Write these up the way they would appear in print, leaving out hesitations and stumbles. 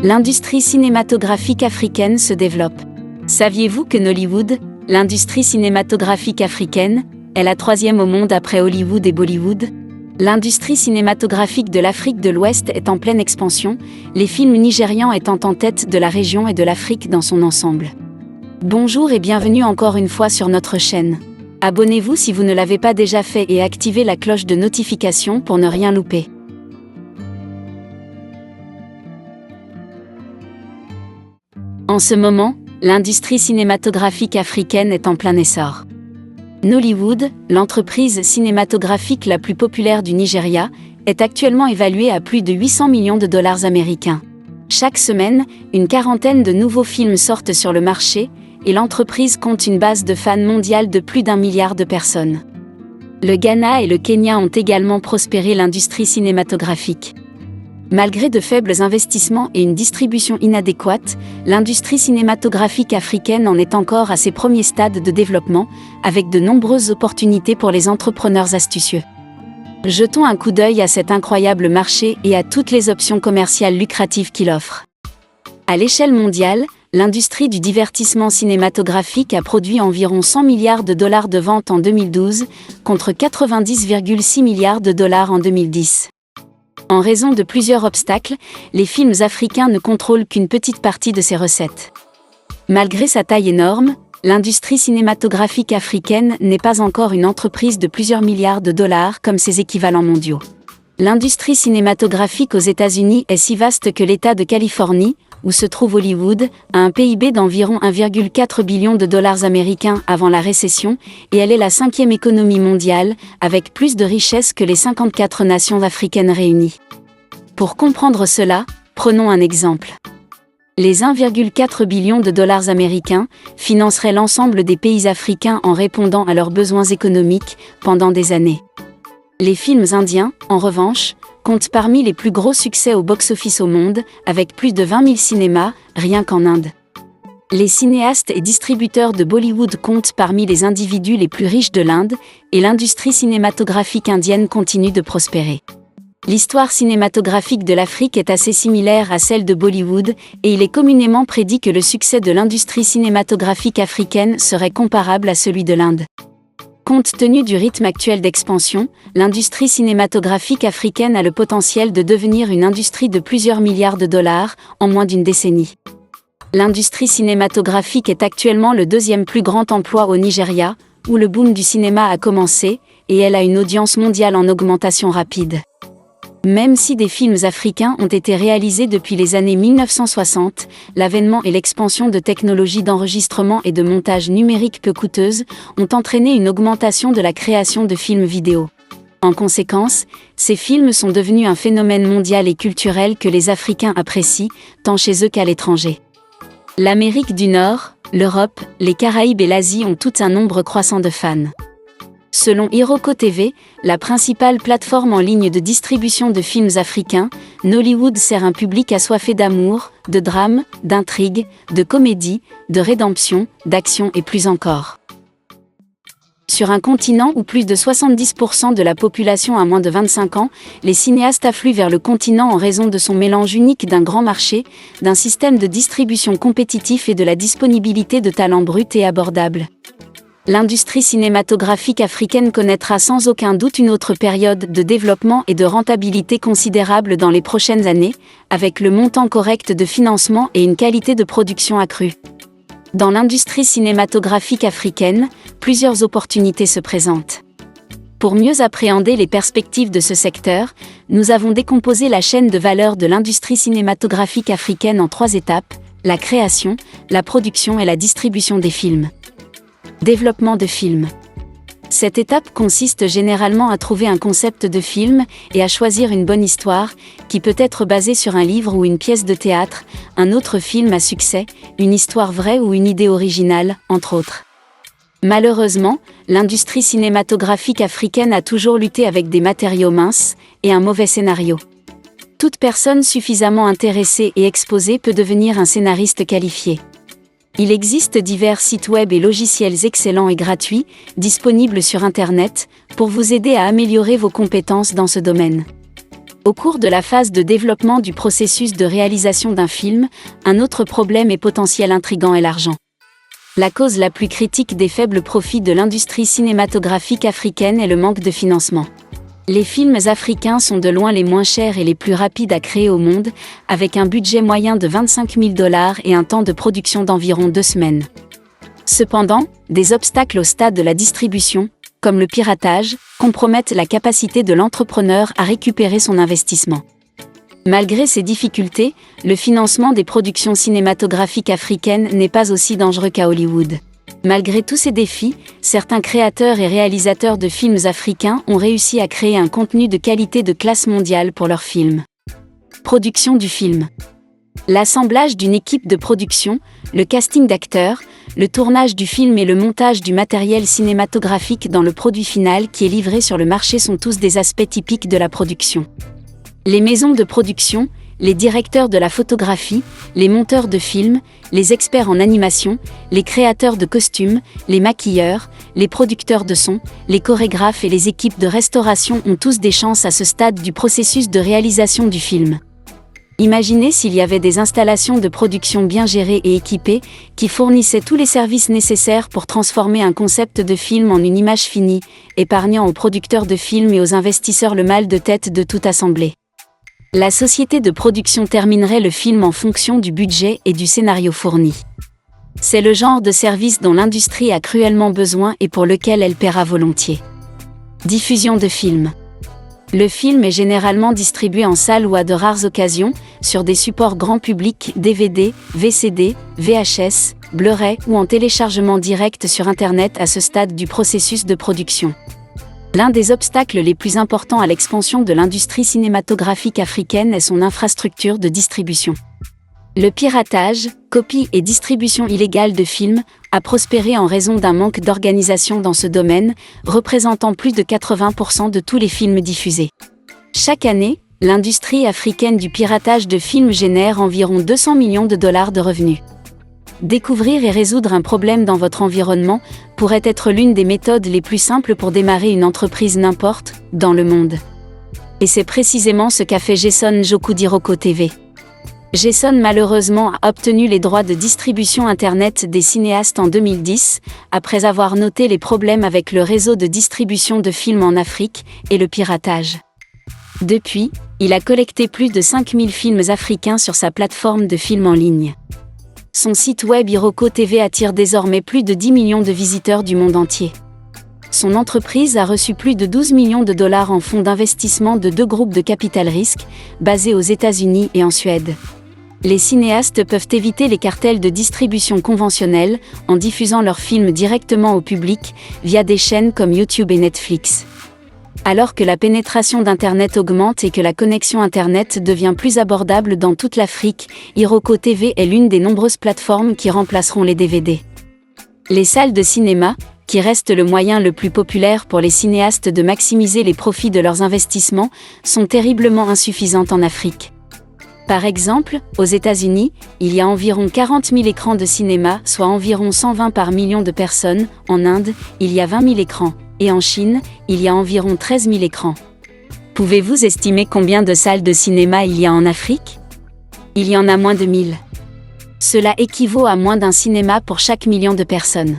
L'industrie cinématographique africaine se développe. Saviez-vous que Nollywood, l'industrie cinématographique africaine, est la troisième au monde après Hollywood et Bollywood? L'industrie cinématographique de l'Afrique de l'Ouest est en pleine expansion, les films nigérians étant en tête de la région et de l'Afrique dans son ensemble. Bonjour et bienvenue encore une fois sur notre chaîne. Abonnez-vous si vous ne l'avez pas déjà fait et activez la cloche de notification pour ne rien louper. En ce moment, l'industrie cinématographique africaine est en plein essor. Nollywood, l'entreprise cinématographique la plus populaire du Nigeria, est actuellement évaluée à plus de 800 millions de dollars américains. Chaque semaine, une quarantaine de nouveaux films sortent sur le marché, et l'entreprise compte une base de fans mondiale de plus d'1 milliard de personnes. Le Ghana et le Kenya ont également prospéré l'industrie cinématographique. Malgré de faibles investissements et une distribution inadéquate, l'industrie cinématographique africaine en est encore à ses premiers stades de développement, avec de nombreuses opportunités pour les entrepreneurs astucieux. Jetons un coup d'œil à cet incroyable marché et à toutes les options commerciales lucratives qu'il offre. À l'échelle mondiale, l'industrie du divertissement cinématographique a produit environ 100 milliards de dollars de ventes en 2012, contre 90,6 milliards de dollars en 2010. En raison de plusieurs obstacles, les films africains ne contrôlent qu'une petite partie de ces recettes. Malgré sa taille énorme, l'industrie cinématographique africaine n'est pas encore une entreprise de plusieurs milliards de dollars comme ses équivalents mondiaux. L'industrie cinématographique aux États-Unis est si vaste que l'État de Californie, où se trouve Hollywood, a un PIB d'environ 1,4 billion de dollars américains avant la récession, et elle est la 5e économie mondiale, avec plus de richesses que les 54 nations africaines réunies. Pour comprendre cela, prenons un exemple. Les 1,4 billion de dollars américains financeraient l'ensemble des pays africains en répondant à leurs besoins économiques pendant des années. Les films indiens, en revanche, compte parmi les plus gros succès au box-office au monde, avec plus de 20 000 cinémas, rien qu'en Inde. Les cinéastes et distributeurs de Bollywood comptent parmi les individus les plus riches de l'Inde, et l'industrie cinématographique indienne continue de prospérer. L'histoire cinématographique de l'Afrique est assez similaire à celle de Bollywood, et il est communément prédit que le succès de l'industrie cinématographique africaine serait comparable à celui de l'Inde. Compte tenu du rythme actuel d'expansion, l'industrie cinématographique africaine a le potentiel de devenir une industrie de plusieurs milliards de dollars en moins d'une décennie. L'industrie cinématographique est actuellement le deuxième plus grand emploi au Nigeria, où le boom du cinéma a commencé, et elle a une audience mondiale en augmentation rapide. Même si des films africains ont été réalisés depuis les années 1960, l'avènement et l'expansion de technologies d'enregistrement et de montage numérique peu coûteuses ont entraîné une augmentation de la création de films vidéo. En conséquence, ces films sont devenus un phénomène mondial et culturel que les Africains apprécient, tant chez eux qu'à l'étranger. L'Amérique du Nord, l'Europe, les Caraïbes et l'Asie ont toutes un nombre croissant de fans. Selon Iroko TV, la principale plateforme en ligne de distribution de films africains, Nollywood sert un public assoiffé d'amour, de drame, d'intrigue, de comédie, de rédemption, d'action et plus encore. Sur un continent où plus de 70% de la population a moins de 25 ans, les cinéastes affluent vers le continent en raison de son mélange unique d'un grand marché, d'un système de distribution compétitif et de la disponibilité de talents bruts et abordables. L'industrie cinématographique africaine connaîtra sans aucun doute une autre période de développement et de rentabilité considérable dans les prochaines années, avec le montant correct de financement et une qualité de production accrue. Dans l'industrie cinématographique africaine, plusieurs opportunités se présentent. Pour mieux appréhender les perspectives de ce secteur, nous avons décomposé la chaîne de valeur de l'industrie cinématographique africaine en 3 étapes: la création, la production et la distribution des films. Développement de films. Cette étape consiste généralement à trouver un concept de film et à choisir une bonne histoire, qui peut être basée sur un livre ou une pièce de théâtre, un autre film à succès, une histoire vraie ou une idée originale, entre autres. Malheureusement, l'industrie cinématographique africaine a toujours lutté avec des matériaux minces et un mauvais scénario. Toute personne suffisamment intéressée et exposée peut devenir un scénariste qualifié. Il existe divers sites web et logiciels excellents et gratuits, disponibles sur Internet, pour vous aider à améliorer vos compétences dans ce domaine. Au cours de la phase de développement du processus de réalisation d'un film, un autre problème et potentiel intrigant est l'argent. La cause la plus critique des faibles profits de l'industrie cinématographique africaine est le manque de financement. Les films africains sont de loin les moins chers et les plus rapides à créer au monde, avec un budget moyen de 25 000 $ et un temps de production d'environ 2 semaines. Cependant, des obstacles au stade de la distribution, comme le piratage, compromettent la capacité de l'entrepreneur à récupérer son investissement. Malgré ces difficultés, le financement des productions cinématographiques africaines n'est pas aussi dangereux qu'à Hollywood. Malgré tous ces défis, certains créateurs et réalisateurs de films africains ont réussi à créer un contenu de qualité de classe mondiale pour leurs films. Production du film. L'assemblage d'une équipe de production, le casting d'acteurs, le tournage du film et le montage du matériel cinématographique dans le produit final qui est livré sur le marché sont tous des aspects typiques de la production. Les maisons de production, les directeurs de la photographie, les monteurs de films, les experts en animation, les créateurs de costumes, les maquilleurs, les producteurs de son, les chorégraphes et les équipes de restauration ont tous des chances à ce stade du processus de réalisation du film. Imaginez s'il y avait des installations de production bien gérées et équipées, qui fournissaient tous les services nécessaires pour transformer un concept de film en une image finie, épargnant aux producteurs de films et aux investisseurs le mal de tête de tout assembler. La société de production terminerait le film en fonction du budget et du scénario fourni. C'est le genre de service dont l'industrie a cruellement besoin et pour lequel elle paiera volontiers. Diffusion de films. Le film est généralement distribué en salle ou à de rares occasions, sur des supports grand public, DVD, VCD, VHS, Blu-ray ou en téléchargement direct sur Internet à ce stade du processus de production. L'un des obstacles les plus importants à l'expansion de l'industrie cinématographique africaine est son infrastructure de distribution. Le piratage, copie et distribution illégale de films a prospéré en raison d'un manque d'organisation dans ce domaine, représentant plus de 80% de tous les films diffusés. Chaque année, l'industrie africaine du piratage de films génère environ 200 millions de $ de revenus. Découvrir et résoudre un problème dans votre environnement pourrait être l'une des méthodes les plus simples pour démarrer une entreprise n'importe, dans le monde. Et c'est précisément ce qu'a fait Jason Njoku d'Iroko TV. Jason malheureusement a obtenu les droits de distribution Internet des cinéastes en 2010, après avoir noté les problèmes avec le réseau de distribution de films en Afrique et le piratage. Depuis, il a collecté plus de 5000 films africains sur sa plateforme de films en ligne. Son site web Iroko TV attire désormais plus de 10 millions de visiteurs du monde entier. Son entreprise a reçu plus de 12 millions de $ en fonds d'investissement de 2 groupes de capital risque, basés aux États-Unis et en Suède. Les cinéastes peuvent éviter les cartels de distribution conventionnels en diffusant leurs films directement au public via des chaînes comme YouTube et Netflix. Alors que la pénétration d'Internet augmente et que la connexion Internet devient plus abordable dans toute l'Afrique, Iroko TV est l'une des nombreuses plateformes qui remplaceront les DVD. Les salles de cinéma, qui restent le moyen le plus populaire pour les cinéastes de maximiser les profits de leurs investissements, sont terriblement insuffisantes en Afrique. Par exemple, aux États-Unis, il y a environ 40 000 écrans de cinéma, soit environ 120 par million de personnes. En Inde, il y a 20 000 écrans. Et en Chine, il y a environ 13 000 écrans. Pouvez-vous estimer combien de salles de cinéma il y a en Afrique ? Il y en a moins de 1000. Cela équivaut à moins d'un cinéma pour chaque million de personnes.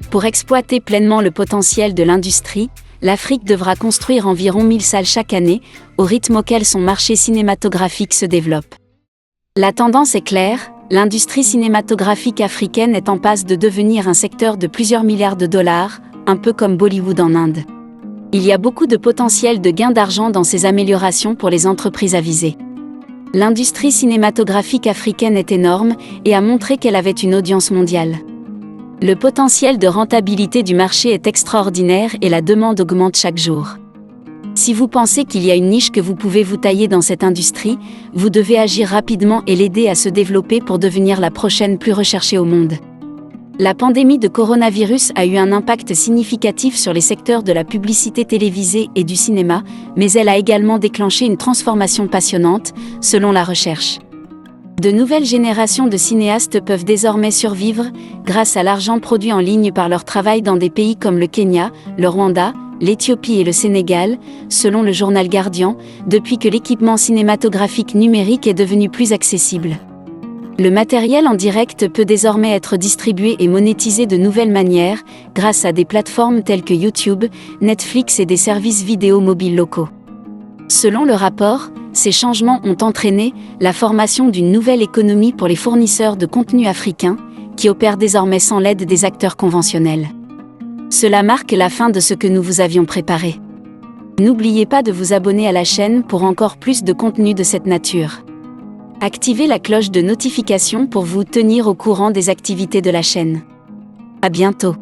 Pour exploiter pleinement le potentiel de l'industrie, l'Afrique devra construire environ 1000 salles chaque année, au rythme auquel son marché cinématographique se développe. La tendance est claire, l'industrie cinématographique africaine est en passe de devenir un secteur de plusieurs milliards de $, un peu comme Bollywood en Inde. Il y a beaucoup de potentiel de gain d'argent dans ces améliorations pour les entreprises avisées. L'industrie cinématographique africaine est énorme et a montré qu'elle avait une audience mondiale. Le potentiel de rentabilité du marché est extraordinaire et la demande augmente chaque jour. Si vous pensez qu'il y a une niche que vous pouvez vous tailler dans cette industrie, vous devez agir rapidement et l'aider à se développer pour devenir la prochaine plus recherchée au monde. La pandémie de coronavirus a eu un impact significatif sur les secteurs de la publicité télévisée et du cinéma, mais elle a également déclenché une transformation passionnante, selon la recherche. De nouvelles générations de cinéastes peuvent désormais survivre grâce à l'argent produit en ligne par leur travail dans des pays comme le Kenya, le Rwanda, l'Éthiopie et le Sénégal, selon le journal Guardian, depuis que l'équipement cinématographique numérique est devenu plus accessible. Le matériel en direct peut désormais être distribué et monétisé de nouvelles manières, grâce à des plateformes telles que YouTube, Netflix et des services vidéo mobiles locaux. Selon le rapport, ces changements ont entraîné la formation d'une nouvelle économie pour les fournisseurs de contenu africains, qui opèrent désormais sans l'aide des acteurs conventionnels. Cela marque la fin de ce que nous vous avions préparé. N'oubliez pas de vous abonner à la chaîne pour encore plus de contenu de cette nature. Activez la cloche de notification pour vous tenir au courant des activités de la chaîne. À bientôt.